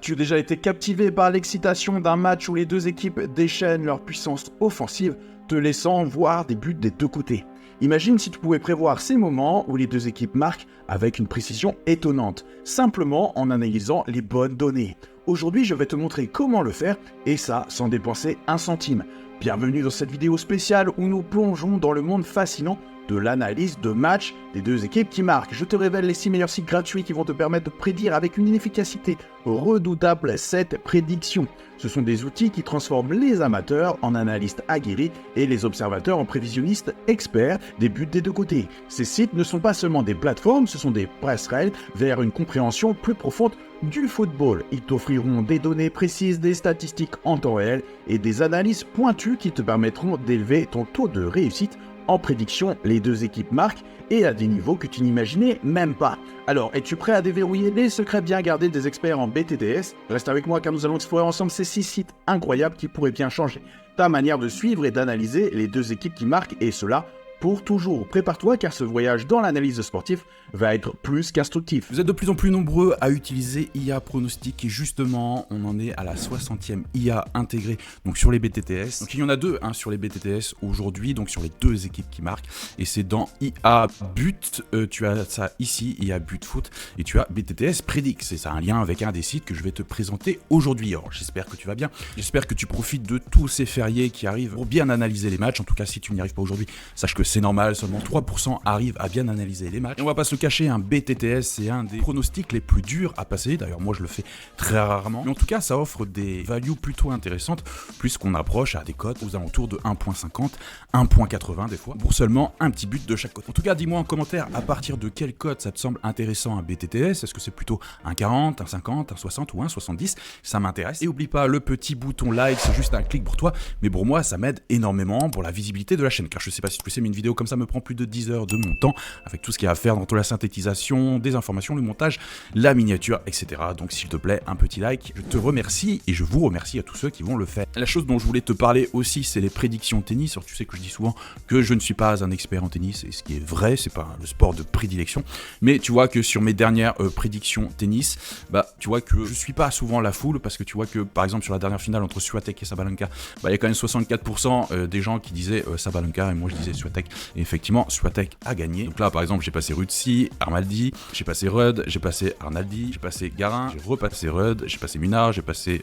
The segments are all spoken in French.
Tu as déjà été captivé par l'excitation d'un match où les deux équipes déchaînent leur puissance offensive, te laissant voir des buts des deux côtés. Imagine si tu pouvais prévoir ces moments où les deux équipes marquent avec une précision étonnante, simplement en analysant les bonnes données. Aujourd'hui, je vais te montrer comment le faire, et ça sans dépenser un centime. Bienvenue dans cette vidéo spéciale où nous plongeons dans le monde fascinant de l'analyse de match des deux équipes qui marquent. Je te révèle les 6 meilleurs sites gratuits qui vont te permettre de prédire avec une efficacité redoutable cette prédiction. Ce sont des outils qui transforment les amateurs en analystes aguerris et les observateurs en prévisionnistes experts des buts des deux côtés. Ces sites ne sont pas seulement des plateformes, ce sont des passerelles vers une compréhension plus profonde du football. Ils t'offriront des données précises, des statistiques en temps réel et des analyses pointues qui te permettront d'élever ton taux de réussite en prédiction. Les deux équipes marquent et à des niveaux que tu n'imaginais même pas. Alors, es-tu prêt à déverrouiller les secrets bien gardés des experts en BTTS? Reste avec moi car nous allons explorer ensemble ces 6 sites incroyables qui pourraient bien changer ta manière de suivre et d'analyser les deux équipes qui marquent, et cela pour toujours. Prépare-toi car ce voyage dans l'analyse sportive va être plus qu'instructif. Vous êtes de plus en plus nombreux à utiliser IA Pronostic et justement, on en est à la 60e IA intégrée donc sur les BTTS. Donc il y en a deux sur les BTTS aujourd'hui, donc sur les deux équipes qui marquent, et c'est dans IA But, tu as ça ici, IA But Foot, et tu as BTTS Predict. C'est ça un lien avec un des sites que je vais te présenter aujourd'hui. Alors j'espère que tu vas bien, j'espère que tu profites de tous ces fériés qui arrivent pour bien analyser les matchs. En tout cas, si tu n'y arrives pas aujourd'hui, sache que c'est normal, seulement 3% arrivent à bien analyser les matchs. Et on va pas se cacher, un BTTS, c'est un des pronostics les plus durs à passer. D'ailleurs, moi, je le fais très rarement. Mais en tout cas, ça offre des values plutôt intéressantes, puisqu'on approche à des cotes aux alentours de 1.50, 1.80 des fois, pour seulement un petit but de chaque côté. En tout cas, dis-moi en commentaire à partir de quelle cote ça te semble intéressant un BTTS. Est-ce que c'est plutôt un 40, un 50, un 60 ou un 70? Ça m'intéresse. Et oublie pas le petit bouton like, c'est juste un clic pour toi, mais pour moi, ça m'aide énormément pour la visibilité de la chaîne, car je sais pas si tu sais, mais une vidéo comme ça me prend plus de 10 heures de mon temps, avec tout ce qu'il y a à faire dans la synthétisation, des informations, le montage, la miniature, etc. Donc s'il te plaît, un petit like, je te remercie et je vous remercie à tous ceux qui vont le faire. La chose dont je voulais te parler aussi, c'est les prédictions tennis. Alors, tu sais que je dis souvent que je ne suis pas un expert en tennis, et ce qui est vrai, c'est pas le sport de prédilection, mais tu vois que sur mes dernières prédictions tennis, bah tu vois que je suis pas souvent la foule, parce que tu vois que par exemple sur la dernière finale entre Swiatek et Sabalenka, bah il y a quand même 64% des gens qui disaient Sabalenka, et moi je disais Swiatek, et effectivement Swiatek a gagné. Donc là par exemple j'ai passé Ruzzi, Armaldi, j'ai passé Rudd, j'ai passé Arnaldi, j'ai passé Garin, j'ai repassé Rudd, j'ai passé Munar, j'ai passé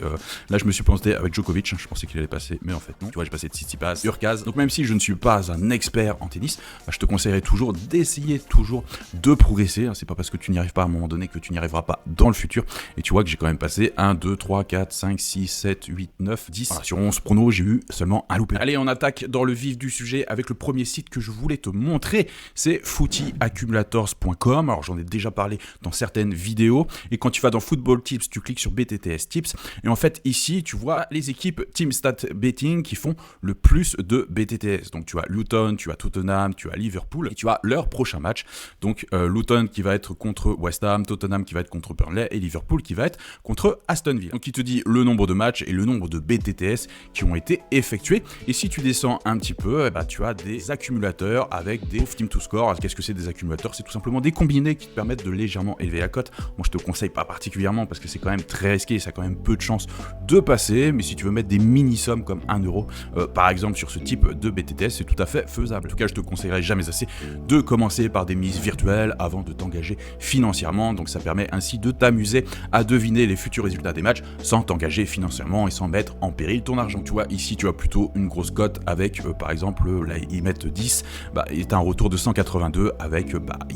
là je me suis planté avec Djokovic, je pensais qu'il allait passer, mais en fait non. Tu vois, j'ai passé Tsitsipas, Urkaz. Donc même si je ne suis pas un expert en tennis, bah, je te conseillerais toujours d'essayer toujours de progresser. C'est pas parce que tu n'y arrives pas à un moment donné que tu n'y arriveras pas dans le futur. Et tu vois que j'ai quand même passé 1, 2, 3, 4, 5, 6, 7, 8, 9, 10. Voilà, sur 11 pronos, j'ai eu seulement un loupé. Allez, on attaque dans le vif du sujet avec le premier site que je voulais te montrer, c'est footyaccumulators.com. Alors j'en ai déjà parlé dans certaines vidéos, et quand tu vas dans Football Tips, tu cliques sur BTTS Tips, et en fait ici tu vois les équipes Team Stat Betting qui font le plus de BTTS. Donc tu as Luton, tu as Tottenham, tu as Liverpool, et tu as leur prochain match. Donc Luton qui va être contre West Ham, Tottenham qui va être contre Burnley, et Liverpool qui va être contre Aston Villa. Donc il te dit le nombre de matchs et le nombre de BTTS qui ont été effectués. Et si tu descends un petit peu, bah, tu as des accumulateurs avec des team to score. Alors, qu'est-ce que c'est des accumulateurs? C'est tout simplement des combinés qui te permettent de légèrement élever la cote. Moi je te conseille pas particulièrement parce que c'est quand même très risqué et ça a quand même peu de chances de passer, mais si tu veux mettre des mini-sommes comme 1 euro par exemple sur ce type de BTTS, c'est tout à fait faisable. En tout cas, je te conseillerais jamais assez de commencer par des mises virtuelles avant de t'engager financièrement. Donc ça permet ainsi de t'amuser à deviner les futurs résultats des matchs sans t'engager financièrement et sans mettre en péril ton argent. Tu vois, ici tu as plutôt une grosse cote avec par exemple là ils mettent 10, bah est un retour de 182 avec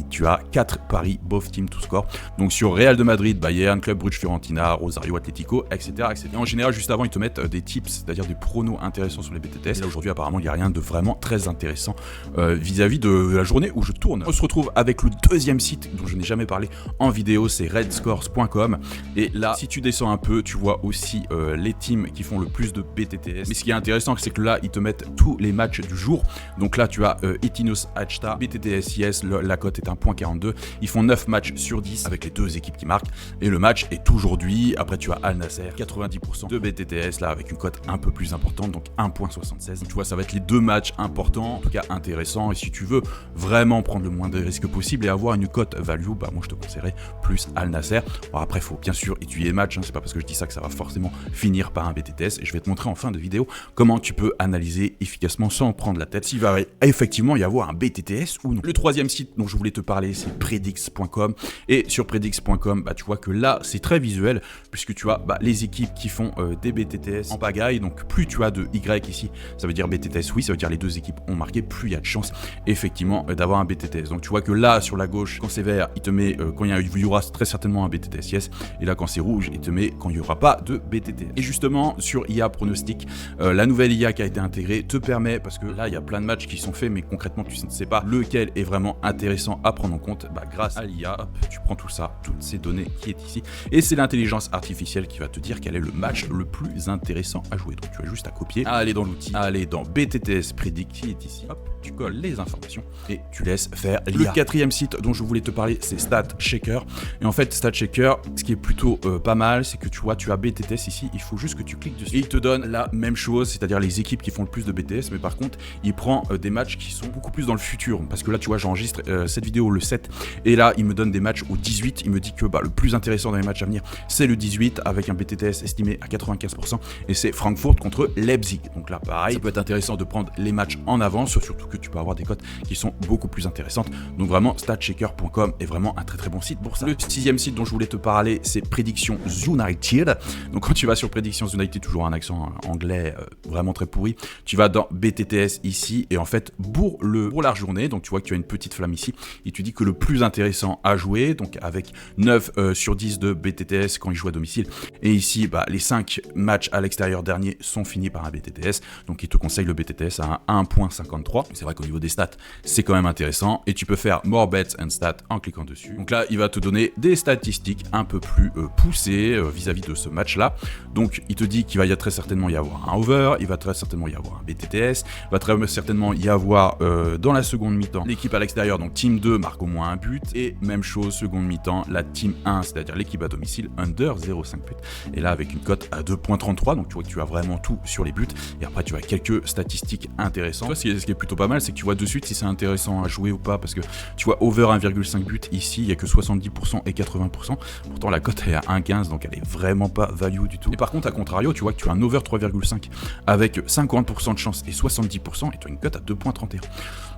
tu as 4 paris both team to score. Donc sur Real de Madrid, Bayern, Club Brugge, Fiorentina, Rosario Atlético, etc., etc. Et en général, juste avant, ils te mettent des tips, c'est-à-dire des pronos intéressants sur les BTTS. Et là aujourd'hui, apparemment, il n'y a rien de vraiment très intéressant vis-à-vis de la journée où je tourne. On se retrouve avec le deuxième site dont je n'ai jamais parlé en vidéo, c'est redscores.com. Et là, si tu descends un peu, tu vois aussi les teams qui font le plus de BTTS. Mais ce qui est intéressant, c'est que là, ils te mettent tous les matchs du jour. Donc là, tu tu as Etinos Achta, BTTS Yes, la cote est 1.42. Ils font 9 matchs sur 10 avec les deux équipes qui marquent. Et le match est aujourd'hui. Après, tu as Al Nasser, 90% de BTTS, là, avec une cote un peu plus importante, donc 1.76. Tu vois, ça va être les deux matchs importants, en tout cas intéressants. Et si tu veux vraiment prendre le moins de risques possible et avoir une cote value, bah moi je te conseillerais plus Al Nasser. Bon, après, il faut bien sûr étudier les matchs, hein. C'est pas parce que je dis ça que ça va forcément finir par un BTTS. Et je vais te montrer en fin de vidéo comment tu peux analyser efficacement sans prendre la tête s'il va effectivement y avoir un BTTS ou non. Le troisième site dont je voulais te parler, c'est Predix.com. Et sur Predix.com, bah, tu vois que là, c'est très visuel, puisque tu as les équipes qui font des BTTS en pagaille. Donc plus tu as de Y ici, ça veut dire BTTS, oui, ça veut dire les deux équipes ont marqué, plus il y a de chances effectivement d'avoir un BTTS. Donc tu vois que là, sur la gauche, quand c'est vert, il te met quand il y aura très certainement un BTTS yes, et là quand c'est rouge, il te met quand il n'y aura pas de BTTS. Et justement, sur IA Pronostic, la nouvelle IA qui a été intégrée te permet, parce que là, il y a plein de matchs qui sont faits, mais concrètement, tu ne sais pas lequel est vraiment intéressant à prendre en compte. Bah, grâce à l'IA, tu prends tout ça, toutes ces données qui est ici, et c'est l'intelligence artificielle qui va te dire quel est le match le plus intéressant à jouer. Donc tu as juste à copier, à aller dans l'outil, à aller dans BTTS Predict qui est ici, hop, tu colles les informations et tu laisses faire l'IA. Le quatrième site dont je voulais te parler, c'est StatChecker. Et en fait, StatChecker, ce qui est plutôt pas mal, c'est que tu vois, tu as BTTS ici, il faut juste que tu cliques dessus. Et il te donne la même chose, c'est-à-dire les équipes qui font le plus de BTS, mais par contre, il prend des matchs qui sont beaucoup plus dans le futur. Parce que là, tu vois, j'enregistre cette vidéo le 7, et là, il me donne des matchs au 18. Il me dit que le plus intéressant dans les matchs à venir, c'est le 18, avec un BTTS estimé à 95%, et c'est Francfort contre Leipzig. Donc là, pareil, ça peut être intéressant de prendre les matchs en avance, surtout que tu peux avoir des cotes qui sont beaucoup plus intéressantes. Donc vraiment, statchecker.com est vraiment un très très bon site pour ça. Le sixième site dont je voulais te parler, c'est Predictions United. Donc quand tu vas sur Predictions United, toujours un accent anglais vraiment très pourri, tu vas dans BTTS ici, et en fait, pour la journée, donc tu vois que tu as une petite flamme ici, et tu dis que le plus intéressant à jouer, donc avec 9 sur 10 de BTTS quand il joue à domicile, et ici, les 5 matchs à l'extérieur derniers sont finis par un BTTS, donc il te conseille le BTTS à 1.53. C'est vrai qu'au niveau des stats, c'est quand même intéressant, et tu peux faire More Bets and Stats en cliquant dessus. Donc là, il va te donner des statistiques un peu plus poussées vis-à-vis de ce match-là. Donc il te dit qu'il va très certainement y avoir un over, il va très certainement y avoir un BTTS, il va très certainement y avoir dans la seconde mi-temps l'équipe à l'extérieur, donc Team 2 marque au moins un but, et même chose, seconde mi-temps, la Team 1, c'est-à-dire l'équipe à domicile, under 0,5 buts. Et là, avec une cote à 2.33, donc tu vois que tu as vraiment tout sur les buts, et après tu as quelques statistiques intéressantes. Tu vois, ce qui est plutôt pas mal, c'est que tu vois de suite si c'est intéressant à jouer ou pas, parce que tu vois over 1,5 but ici, il n'y a que 70% et 80%, pourtant la cote est à 1,15, donc elle est vraiment pas value du tout. Et par contre, à contrario, tu vois que tu as un over 3,5 avec 50% de chance et 70%, et tu as une cote à 2.31.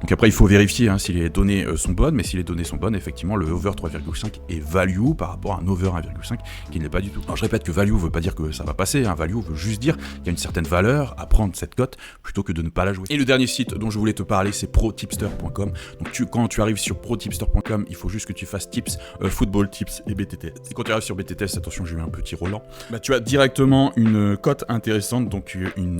Donc après, il faut vérifier si les données sont bonnes, mais si les données sont bonnes, effectivement, le over 3,5 est value par rapport à un over 1,5 qui ne l'est pas du tout. Alors je répète que value veut pas dire que ça va passer, value veut juste dire qu'il y a une certaine valeur à prendre cette cote plutôt que de ne pas la jouer. Et le dernier site dont je voulais te parler, c'est protipster.com. Donc quand tu arrives sur protipster.com, il faut juste que tu fasses tips, football tips et BTTS. Et quand tu arrives sur BTTS, attention, j'ai eu un petit Roland, tu as directement une cote intéressante, donc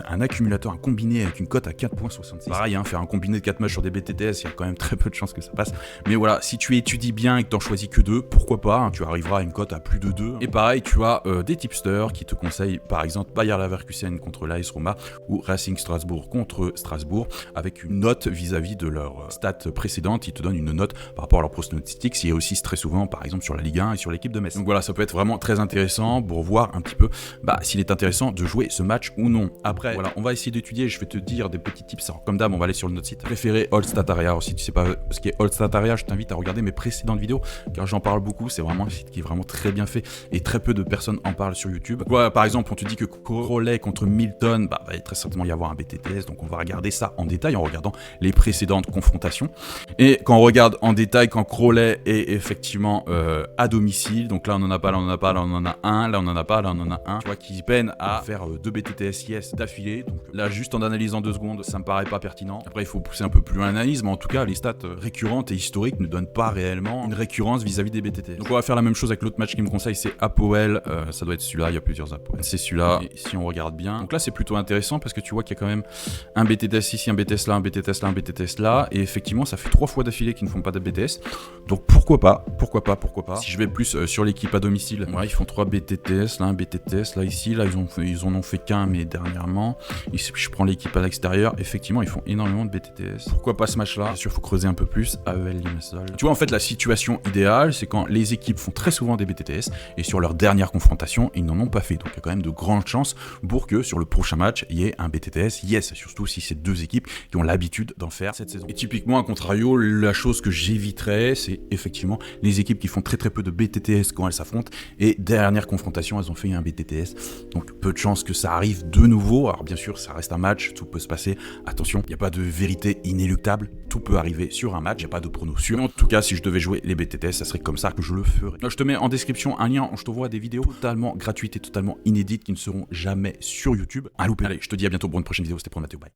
un accumulateur, un combiné avec une cote à 4.66. Pareil, faire un combiné de 4 matchs sur des BTTS, il y a quand même très peu de chances que ça passe. Mais voilà, si tu étudies bien et que tu n'en choisis que 2, pourquoi pas, tu arriveras à une cote à plus de 2. Et pareil, tu as des tipsters qui te conseillent par exemple Bayer Leverkusen contre l'AS Roma ou Racing Strasbourg contre Strasbourg, avec une note vis-à-vis de leur stat précédente. Ils te donnent une note par rapport à leur pronostics. Il y a aussi très souvent par exemple sur la Ligue 1 et sur l'équipe de Metz. Donc voilà, ça peut être vraiment très intéressant pour voir un petit peu s'il est intéressant de jouer ce match ou non. Après, voilà, on va essayer d'étudier, je vais te dire des petits tips. Alors, comme d'hab, on va aller sur notre site préféré, AllStatArea. Alors si tu sais pas ce qu'est AllStatArea, je t'invite à regarder mes précédentes vidéos, car j'en parle beaucoup. C'est vraiment un site qui est vraiment très bien fait et très peu de personnes en parlent sur YouTube. Voilà, par exemple, on te dit que Crowley contre Milton, va très certainement y avoir un BTTS, donc on va regarder ça en détail en regardant les précédentes confrontations. Et quand on regarde en détail, quand Crowley est effectivement à domicile, donc là on en a pas, là on en a pas, là on en a un, là on en a pas, là on en a un, tu vois, qui peine à faire 2 BTTS yes d'affilée. Donc là, juste en analysant 2 secondes, ça me paraît pas pertinent. Après, il faut pousser un peu plus l'analyse, mais en tout cas, les stats récurrentes et historiques ne donnent pas réellement une récurrence vis-à-vis des BTTS. Donc on va faire la même chose avec l'autre match qui me conseille, c'est Apoel. Ça doit être celui-là, il y a plusieurs Apoel. C'est celui-là, et si on regarde bien. Donc là, c'est plutôt intéressant parce que tu vois qu'il y a quand même un BTTS ici, un BTS là, un BTTS là, un BTTS là, et effectivement, ça fait 3 fois d'affilée qu'ils ne font pas de BTS. Donc pourquoi pas. Si je vais plus sur l'équipe à domicile, ils font 3 BTTS, là, un BTTS, là, ici, là, ils en ont fait qu'un, mais dernièrement. Et si je prends l'équipe à l'extérieur, effectivement, ils font énormément de BTTS. Pourquoi pas ce match-là? Bien sûr, faut creuser un peu plus. AEL Limassol. Tu vois, en fait, la situation idéale, c'est quand les équipes font très souvent des BTTS et sur leur dernière confrontation, ils n'en ont pas fait. Donc, il y a quand même de grandes chances pour que sur le prochain match, il y ait un BTTS. Yes, surtout si c'est deux équipes qui ont l'habitude d'en faire cette saison. Et typiquement, à contrario, la chose que j'éviterais, c'est effectivement les équipes qui font très peu de BTTS quand elles s'affrontent et dernière confrontation, elles ont fait un BTTS. Donc, peu de chances que ça arrive de nouveau. Alors, bien sûr, ça reste un match, tout peut se passer. Attention, il n'y a pas de vérité inéluctable. Tout peut arriver sur un match, il n'y a pas de prono sûr. En tout cas, si je devais jouer les BTTS, ça serait comme ça que je le ferais. Là, je te mets en description un lien où je t'envoie des vidéos totalement gratuites et totalement inédites qui ne seront jamais sur YouTube. À louper. Allez, je te dis à bientôt pour une prochaine vidéo. C'était pour Mathéo. Bye.